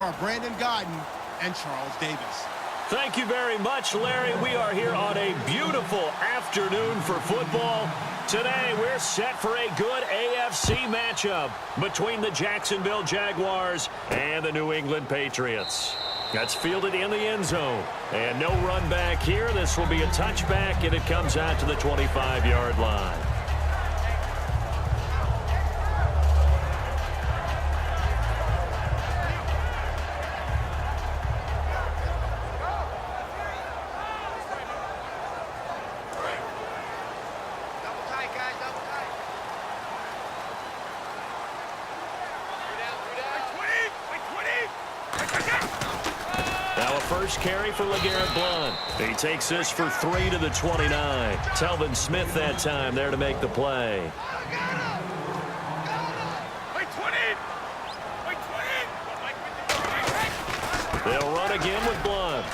are Brandon Godden and Charles Davis. Thank you very much, Larry. We are here on a beautiful afternoon for football. Today, we're set for a good AFC matchup between the Jacksonville Jaguars and the New England Patriots. That's fielded in the end zone. And no run back here. This will be a touchback, and it comes out to the 25-yard line. First carry for LeGarrette Blount. He takes this for 3 to the 29. Telvin Smith that time there to make the play. They'll run again with Blount.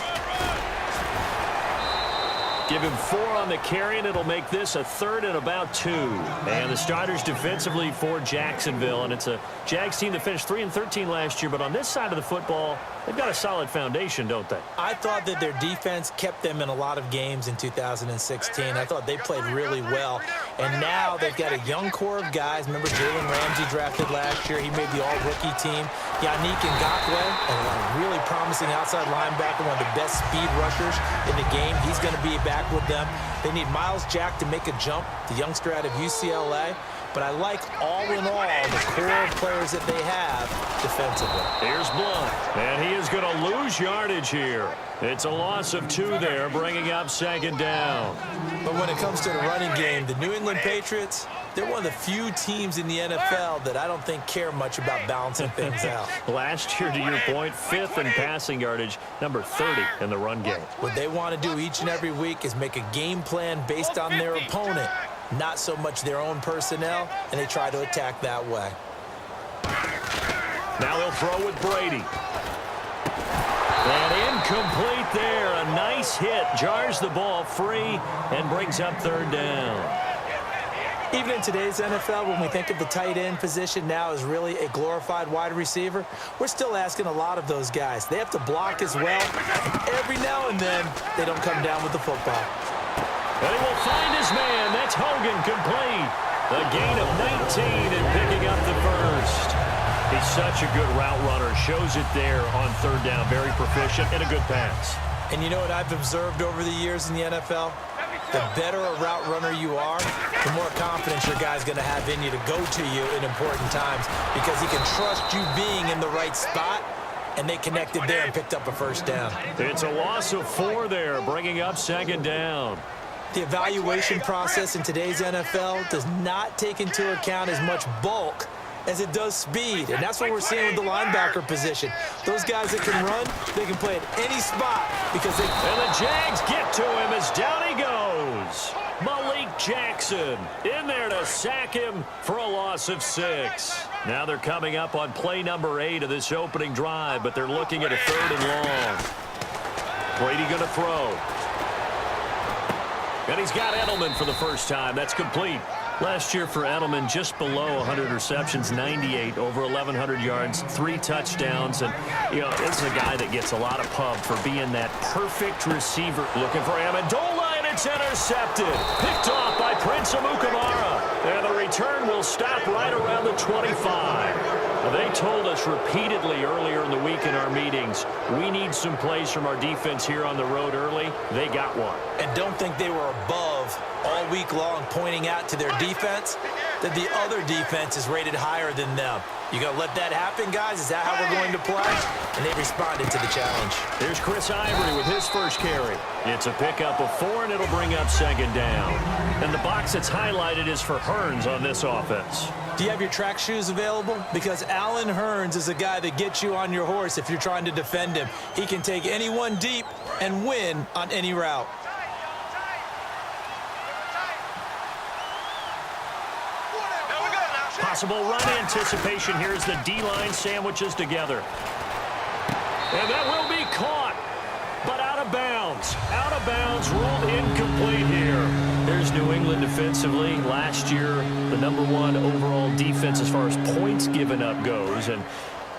Give him 4 on the carry, and it'll make this a 3rd and about 2. And the starters defensively for Jacksonville. And it's a Jags team that finished 3-13 last year. But on this side of the football, they've got a solid foundation, don't they? I thought that their defense kept them in a lot of games in 2016. I thought they played really well. And now they've got a young core of guys. Remember Jalen Ramsey drafted last year. He made the all-rookie team. Yannick Ngakoue, a really promising outside linebacker, one of the best speed rushers in the game. He's going to be back with them. They need Miles Jack to make a jump, the youngster out of UCLA. But I like, all in all, the core of players that they have defensively. Here's Blount, and he is going to lose yardage here. It's a loss of 2 there, bringing up 2nd down. But when it comes to the running game, the New England Patriots, they're one of the few teams in the NFL that I don't think care much about balancing things out. Last year, to your point, 5th in passing yardage, number 30 in the run game. What they want to do each and every week is make a game plan based on their opponent, not so much their own personnel, and they try to attack that way. Now they'll throw with Brady. And incomplete there. A nice hit. Jars the ball free and brings up 3rd down. Even in today's NFL, when we think of the tight end position now as really a glorified wide receiver, we're still asking a lot of those guys. They have to block as well. Every now and then, they don't come down with the football. But he will find his man. That's Hogan, complete. A gain of 19 and picking up the first. He's such a good route runner. Shows it there on 3rd down. Very proficient and a good pass. And you know what I've observed over the years in the NFL? The better a route runner you are, the more confidence your guy's going to have in you to go to you in important times because he can trust you being in the right spot, and they connected there and picked up a 1st down. It's a loss of 4 there, bringing up 2nd down. The evaluation process in today's NFL does not take into account as much bulk as it does speed, and that's what we're seeing with the linebacker position. Those guys that can run, they can play at any spot because they... And the Jags get to him as down he goes. Malik Jackson in there to sack him for a loss of 6. Now they're coming up on play number 8 of this opening drive, but they're looking at a 3rd and long. Brady going to throw. And he's got Edelman for the first time. That's complete. Last year for Edelman, just below 100 receptions, 98, over 1,100 yards, 3 touchdowns. And, you know, this is a guy that gets a lot of pub for being that perfect receiver. Looking for Amendola, and it's intercepted. Picked off by Prince Amukamara. And the return will stop right around the 25. They told us repeatedly earlier in the week in our meetings, we need some plays from our defense here on the road early. They got one. And don't think they were above all week long pointing out to their defense that the other defense is rated higher than them. You going to let that happen, guys? Is that how we're going to play? And they responded to the challenge. Here's Chris Ivory with his first carry. It's a pickup of 4, and it'll bring up 2nd down. And the box that's highlighted is for Hearns on this offense. Do you have your track shoes available? Because Allen Hearns is a guy that gets you on your horse if you're trying to defend him. He can take anyone deep and win on any route. Possible run anticipation here as the D-line sandwiches together. And that will be caught, but out of bounds. Out of bounds, ruled incomplete here. There's New England defensively. Last year, the #1 overall defense as far as points given up goes. And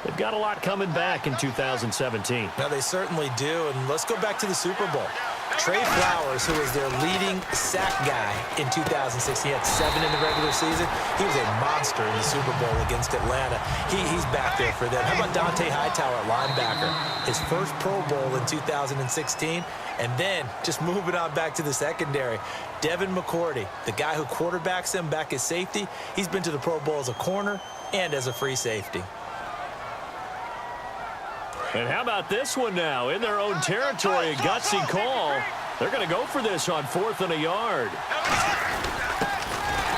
they've got a lot coming back in 2017. Now, they certainly do, and let's go back to the Super Bowl. Trey Flowers, who was their leading sack guy in 2006, he had 7 in the regular season. He was a monster in the Super Bowl against Atlanta. He's back there for them. How about Dante Hightower at linebacker? His first Pro Bowl in 2016. And then, just moving on back to the secondary, Devin McCourty, the guy who quarterbacks him back as safety, he's been to the Pro Bowl as a corner and as a free safety. And how about this one now? In their own territory, a gutsy call. They're going to go for this on 4th and a yard.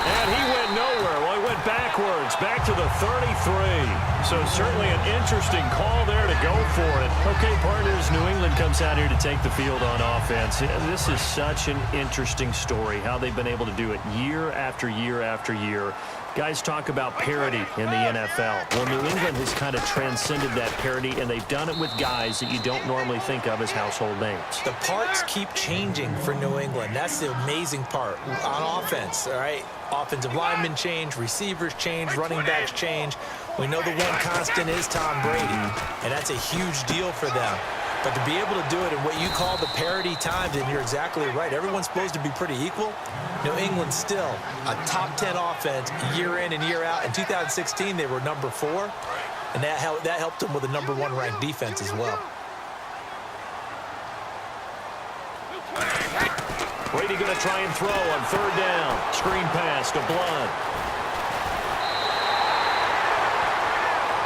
And he went nowhere. Well, he went backwards, back to the 33. So certainly an interesting call there to go for it. Okay, partners, New England comes out here to take the field on offense. This is such an interesting story, how they've been able to do it year after year after year. Guys talk about parity in the NFL. Well, New England has kind of transcended that parity, and they've done it with guys that you don't normally think of as household names. The parts keep changing for New England. That's the amazing part on offense, all right? Offensive linemen change, receivers change, running backs change. We know the one constant is Tom Brady, and that's a huge deal for them. But to be able to do it in what you call the parity times, and you're exactly right, everyone's supposed to be pretty equal. New England still a top 10 offense year in and year out. In 2016, they were number 4, and that helped them with a number 1 ranked defense as well. Brady going to try and throw on 3rd down. Screen pass to Blood.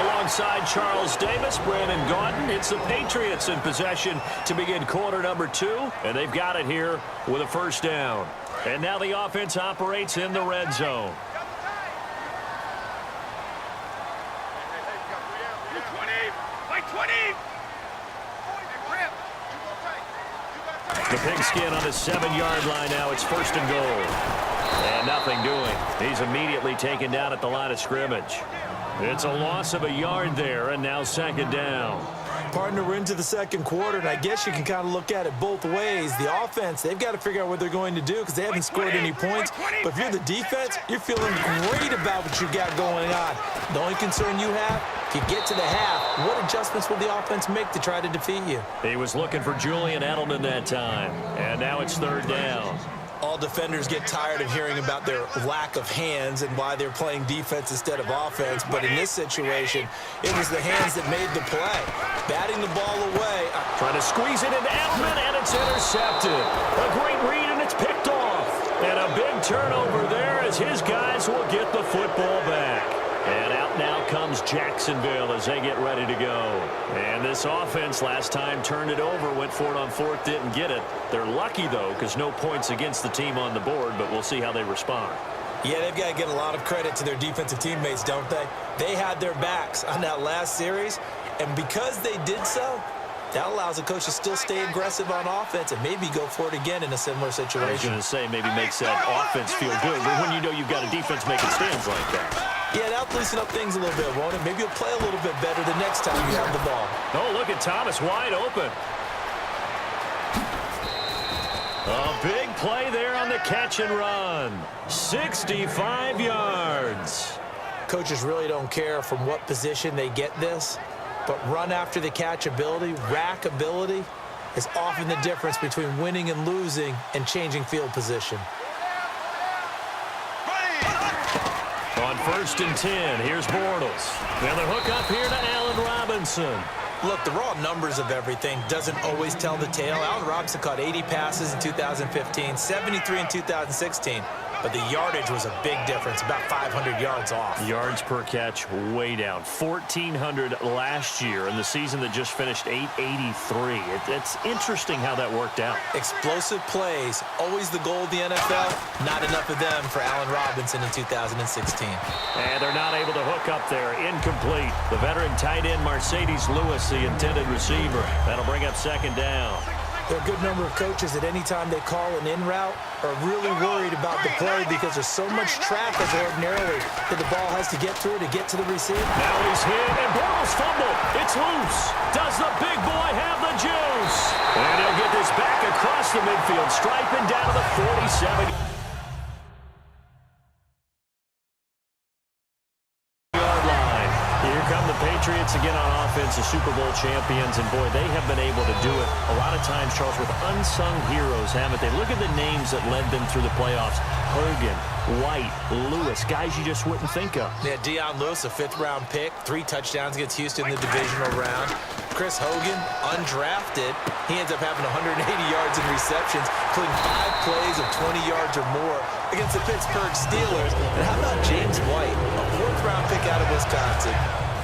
Alongside Charles Davis, Brandon Gaudin. It's the Patriots in possession to begin quarter number 2, and they've got it here with a 1st down. And now the offense operates in the red zone. The pigskin on the 7-yard line now. It's 1st and goal. And nothing doing. He's immediately taken down at the line of scrimmage. It's a loss of a yard there, and now 2nd down. Partner, we're into the 2nd quarter, and I guess you can kind of look at it both ways. The offense, they've got to figure out what they're going to do because they haven't scored any points. But if you're the defense, you're feeling great about what you got going on. The only concern you have, if you get to the half, what adjustments will the offense make to try to defeat you? He was looking for Julian Edelman that time, and now it's 3rd down. All defenders get tired of hearing about their lack of hands and why they're playing defense instead of offense. But in this situation, it was the hands that made the play. Batting the ball away. Trying to squeeze it into Edelman, and it's intercepted. A great read, and it's picked off. And a big turnover there as his guys will get the football back. And out now comes Jacksonville as they get ready to go. And this offense last time turned it over, went for it on 4th, didn't get it. They're lucky, though, because no points against the team on the board, but we'll see how they respond. Yeah, they've got to get a lot of credit to their defensive teammates, don't they? They had their backs on that last series, and because they did so, that allows the coach to still stay aggressive on offense and maybe go for it again in a similar situation. I was going to say maybe makes that offense feel good, but when you know you've got a defense making stands like that. Yeah, that'll loosen up things a little bit, won't it? Maybe you'll play a little bit better the next time you have the ball. Oh, look at Thomas wide open. A big play there on the catch and run. 65 yards. Coaches really don't care from what position they get this, but run after the catch ability, rack ability, is often the difference between winning and losing and changing field position. On 1st and 10, here's Bortles. Now the hook up here to Allen Robinson. Look, the raw numbers of everything doesn't always tell the tale. Allen Robinson caught 80 passes in 2015, 73 in 2016. But the yardage was a big difference, about 500 yards off. Yards per catch way down. 1,400 last year in the season that just finished 883. It's interesting how that worked out. Explosive plays, always the goal of the NFL. Not enough of them for Allen Robinson in 2016. And they're not able to hook up there. Incomplete. The veteran tight end Mercedes Lewis, the intended receiver. That'll bring up 2nd down. There are a good number of coaches that any time they call an in route are really worried about the play because there's so much traffic ordinarily that the ball has to get through to get to the receiver. Now he's hit, and Bortles fumbled. It's loose. Does the big boy have the juice? And he'll get this back across the midfield, striping down to the 47. Patriots again on offense, the Super Bowl champions, and boy, they have been able to do it a lot of times, Charles, with unsung heroes, haven't they? Look at the names that led them through the playoffs. Hogan, White, Lewis, guys you just wouldn't think of. Yeah, Deion Lewis, a 5th-round pick, 3 touchdowns against Houston in the divisional round. Chris Hogan, undrafted, he ends up having 180 yards in receptions, including 5 plays of 20 yards or more against the Pittsburgh Steelers. And how about James White, a 4th-round pick out of Wisconsin?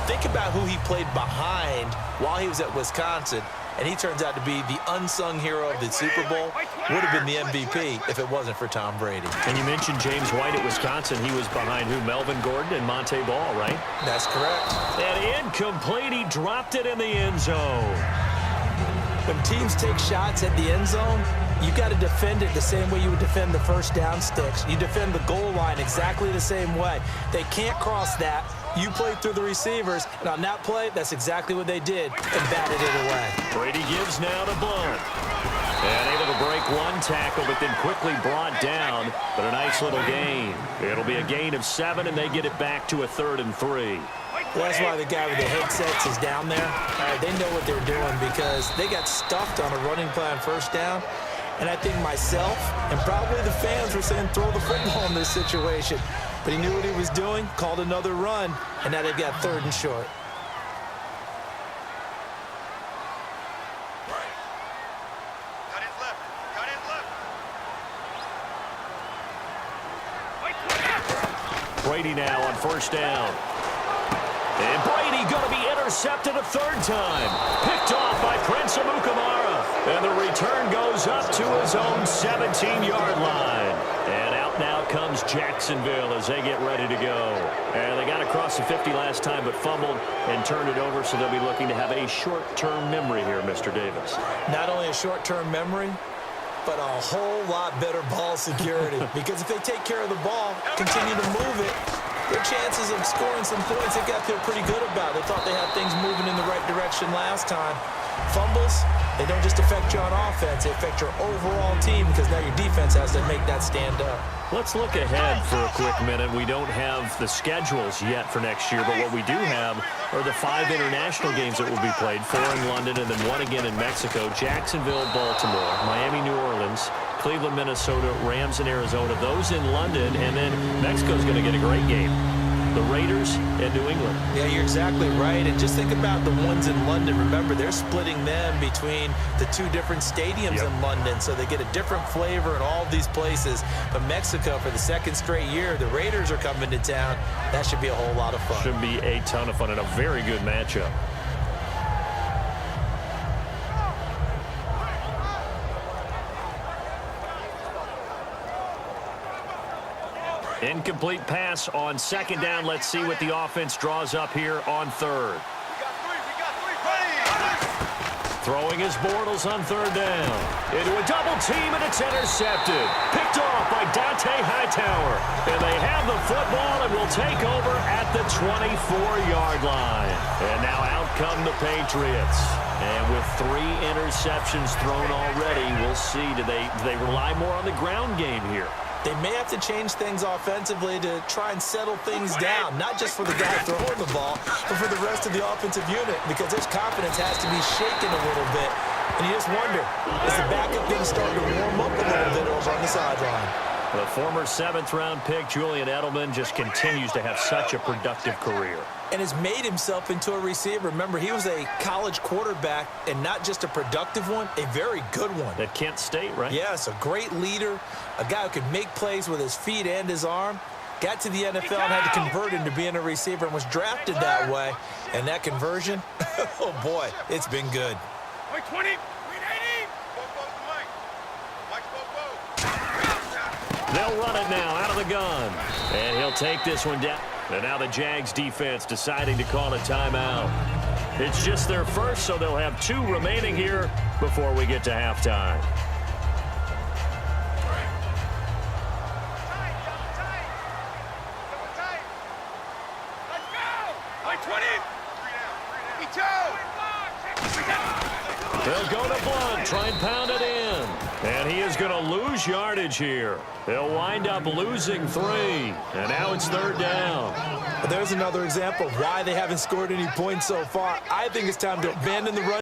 Think about who he played behind while he was at Wisconsin, and he turns out to be the unsung hero of the Super Bowl. Would have been the MVP if it wasn't for Tom Brady. And you mentioned James White at Wisconsin. He was behind who? Melvin Gordon and Monte Ball, right? That's correct. And incomplete. He dropped it in the end zone. When teams take shots at the end zone, you got to defend it the same way you would defend the first down sticks. You defend the goal line exactly the same way. They can't cross that. You play through the receivers, and on that play, that's exactly what they did, and batted it away. Brady gives now to Blunt. And able to break 1 tackle, but then quickly brought down. But a nice little gain. It'll be a gain of 7, and they get it back to a 3rd and 3. Well, that's why the guy with the headsets is down there. They know what they're doing because they got stuffed on a running play on first down. And I think myself and probably the fans were saying throw the football in this situation. But he knew what he was doing, called another run, and now they've got 3rd and short. Brady now on first down. And Brady going to be intercepted a 3rd time. Picked off by Prince Amukamara. And the return goes up to his own 17-yard line. And out now comes Jacksonville as they get ready to go. And they got across the 50 last time but fumbled and turned it over, so they'll be looking to have a short-term memory here, Mr. Davis. Not only a short-term memory, but a whole lot better ball security. Because if they take care of the ball, continue to move it, their chances of scoring some points, they've got to feel pretty good about. They thought they had things moving in the right direction last time. Fumbles, they don't just affect you on offense, they affect your overall team because now your defense has to make that stand up. Let's look ahead for a quick minute. We don't have the schedules yet for next year, but what we do have are the 5 international games that will be played, 4 in London and then 1 again in Mexico, Jacksonville, Baltimore, Miami, New Orleans, Cleveland, Minnesota, Rams, and Arizona. Those in London, and then Mexico's going to get a great game. The Raiders and New England. Yeah, you're exactly right. And just think about the ones in London. Remember, they're splitting them between the 2 different stadiums in London, so they get a different flavor in all of these places. But Mexico, for the 2nd straight year, the Raiders are coming to town. That should be a whole lot of fun. Should be a ton of fun and a very good matchup. Incomplete pass on 2nd down. Let's see what the offense draws up here on 3rd. Throwing his Bortles on 3rd down. Into a double team, and it's intercepted. Picked off by Dante Hightower. And they have the football and will take over at the 24-yard line. And now out come the Patriots. And with 3 interceptions thrown already, we'll see. Do they rely more on the ground game here? They may have to change things offensively to try and settle things down, not just for the guy throwing the ball, but for the rest of the offensive unit, because their confidence has to be shaken a little bit. And you just wonder, is the backup being starting to warm up a little bit over on the sideline? The former 7th-round pick, Julian Edelman, just continues to have such a productive career. And has made himself into a receiver. Remember, he was a college quarterback, and not just a productive one, a very good one. At Kent State, right? Yes, a great leader, a guy who could make plays with his feet and his arm. Got to the NFL and had to convert into being a receiver and was drafted that way. And that conversion, oh boy, it's been good. 20. They'll run it now out of the gun. And he'll take this one down. And now the Jags defense deciding to call a timeout. It's just their first, so they'll have 2 remaining here before we get to halftime. They'll go to Blunt, try and pound it in. And he is going to lose yardage here. They'll wind up losing 3. And now it's 3rd down. There's another example of why they haven't scored any points so far. I think it's time to abandon the run.